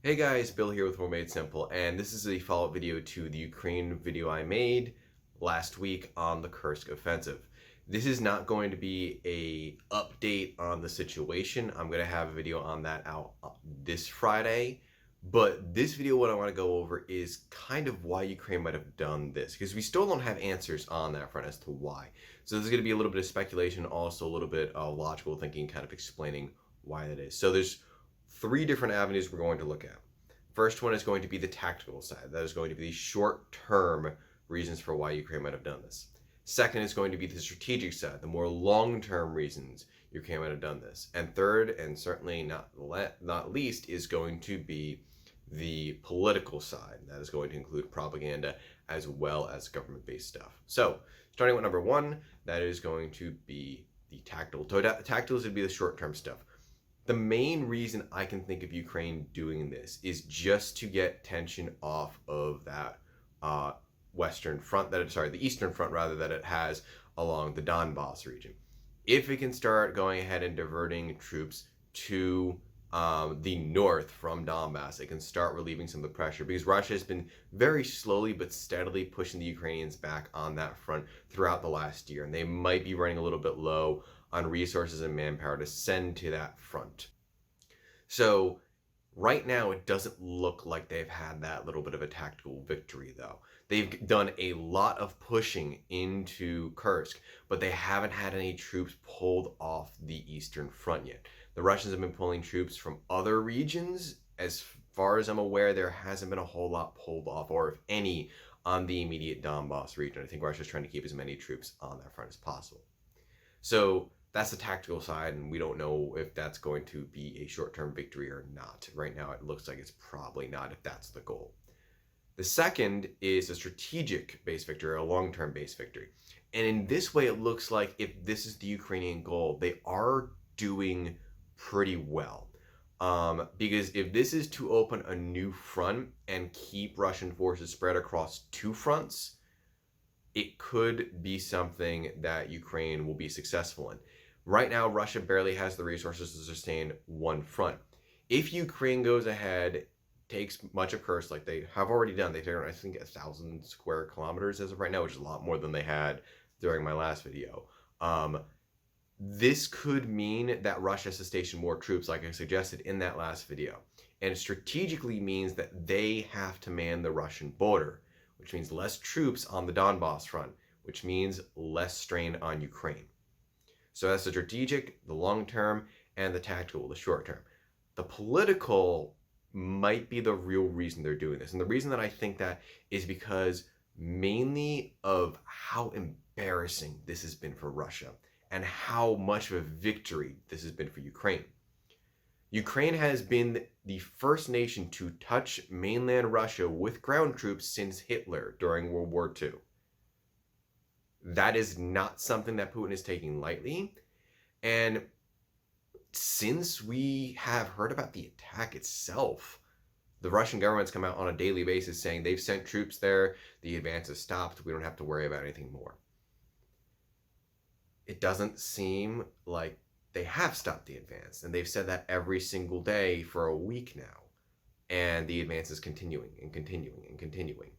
Hey guys, Bill here with More Made Simple, and this is a follow-up video to the Ukraine video I made last week on the Kursk offensive. This is not going to be a update on the situation. I'm going to have a video on that out this Friday, but this video, what I want to go over is kind of why Ukraine might have done this, because we still don't have answers on that front as to why. So there's going to be a little bit of speculation, also a little bit of logical thinking, kind of explaining why that is. So there's three different avenues we're going to look at. First one is going to be the tactical side. That is going to be the short-term reasons for why Ukraine might have done this. Second is going to be the strategic side, the more long-term reasons Ukraine might have done this. And third, and certainly not least, is going to be the political side. That is going to include propaganda as well as government-based stuff. So, starting with number one, that is going to be the tactical. Tactical would be the short-term stuff. The main reason I can think of Ukraine doing this is just to get tension off of that western front, the eastern front rather, that it has along the Donbass region. If it can start going ahead and diverting troops to the north from Donbass, it can start relieving some of the pressure, because Russia has been very slowly but steadily pushing the Ukrainians back on that front throughout the last year, and they might be running a little bit low on resources and manpower to send to that front. So right now it doesn't look like they've had that little bit of a tactical victory, though. They've done a lot of pushing into Kursk, but they haven't had any troops pulled off the eastern front yet. The Russians have been pulling troops from other regions. As far as I'm aware, there hasn't been a whole lot pulled off, or if any, on the immediate Donbass region. I think Russia's trying to keep as many troops on that front as possible. So that's the tactical side, and we don't know if that's going to be a short-term victory or not. Right now, it looks like it's probably not, if that's the goal. The second is a strategic base victory, or a long-term base victory. And in this way, it looks like if this is the Ukrainian goal, they are doing pretty well. Because if this is to open a new front and keep Russian forces spread across two fronts, it could be something that Ukraine will be successful in. Right now, Russia barely has the resources to sustain one front. If Ukraine goes ahead, takes much of Kursk, like they have already done, they've taken, I think, 1,000 square kilometers as of right now, which is a lot more than they had during my last video. This could mean that Russia has to station more troops, like I suggested in that last video. And it strategically means that they have to man the Russian border, which means less troops on the Donbass front, which means less strain on Ukraine. So that's the strategic, the long-term, and the tactical, the short-term. The political might be the real reason they're doing this. And the reason that I think that is because mainly of how embarrassing this has been for Russia and how much of a victory this has been for Ukraine. Ukraine has been the first nation to touch mainland Russia with ground troops since Hitler during World War II. That is not something that Putin is taking lightly. And since we have heard about the attack itself, the Russian government's come out on a daily basis saying they've sent troops there, the advance has stopped, we don't have to worry about anything more. It doesn't seem like they have stopped the advance, and they've said that every single day for a week now, and the advance is continuing and continuing and continuing.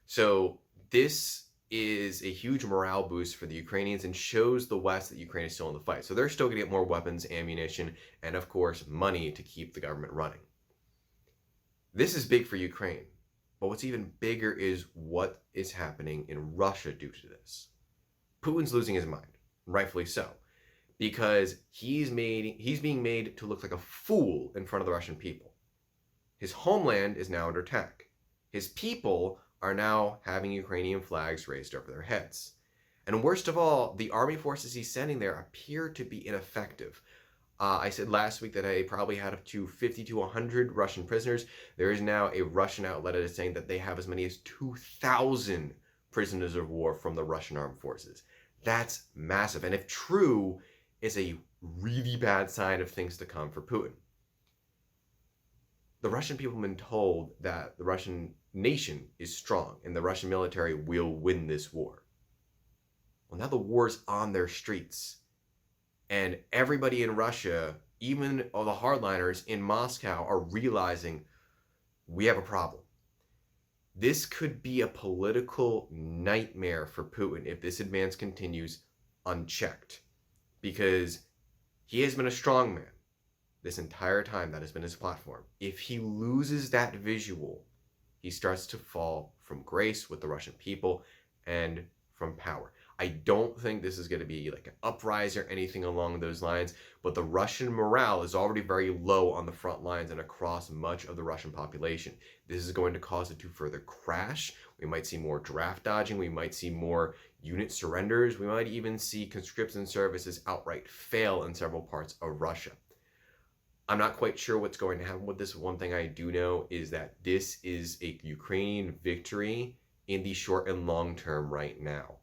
So this is a huge morale boost for the Ukrainians and shows the West that Ukraine is still in the fight. So they're still going to get more weapons, ammunition, and of course money to keep the government running. This is big for Ukraine, but what's even bigger is what is happening in Russia due to this. Putin's losing his mind, rightfully so, because he's being made to look like a fool in front of the Russian people. His homeland is now under attack. His people are now having Ukrainian flags raised over their heads. And worst of all, the army forces he's sending there appear to be ineffective. I said last week that I probably had up to 50 to 100 Russian prisoners. There is now a Russian outlet that is saying that they have as many as 2,000 prisoners of war from the Russian armed forces. That's massive. And if true, it's a really bad sign of things to come for Putin. The Russian people have been told that the Russian nation is strong and the Russian military will win this war. Well, now the war's on their streets. And everybody in Russia, even all the hardliners in Moscow, are realizing we have a problem. This could be a political nightmare for Putin if this advance continues unchecked, because he has been a strongman this entire time. That has been his platform. If he loses that visual, he starts to fall from grace with the Russian people and from power. I don't think this is going to be like an uprising or anything along those lines, but the Russian morale is already very low on the front lines and across much of the Russian population. This is going to cause it to further crash. We might see more draft dodging. We might see more unit surrenders. We might even see conscription services outright fail in several parts of Russia. I'm not quite sure what's going to happen with this. One thing I do know is that this is a Ukrainian victory in the short and long term right now.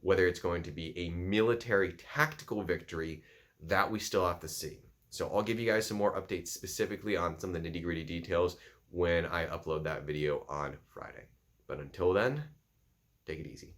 Whether it's going to be a military tactical victory, that we still have to see. So I'll give you guys some more updates specifically on some of the nitty-gritty details when I upload that video on Friday. But until then, take it easy.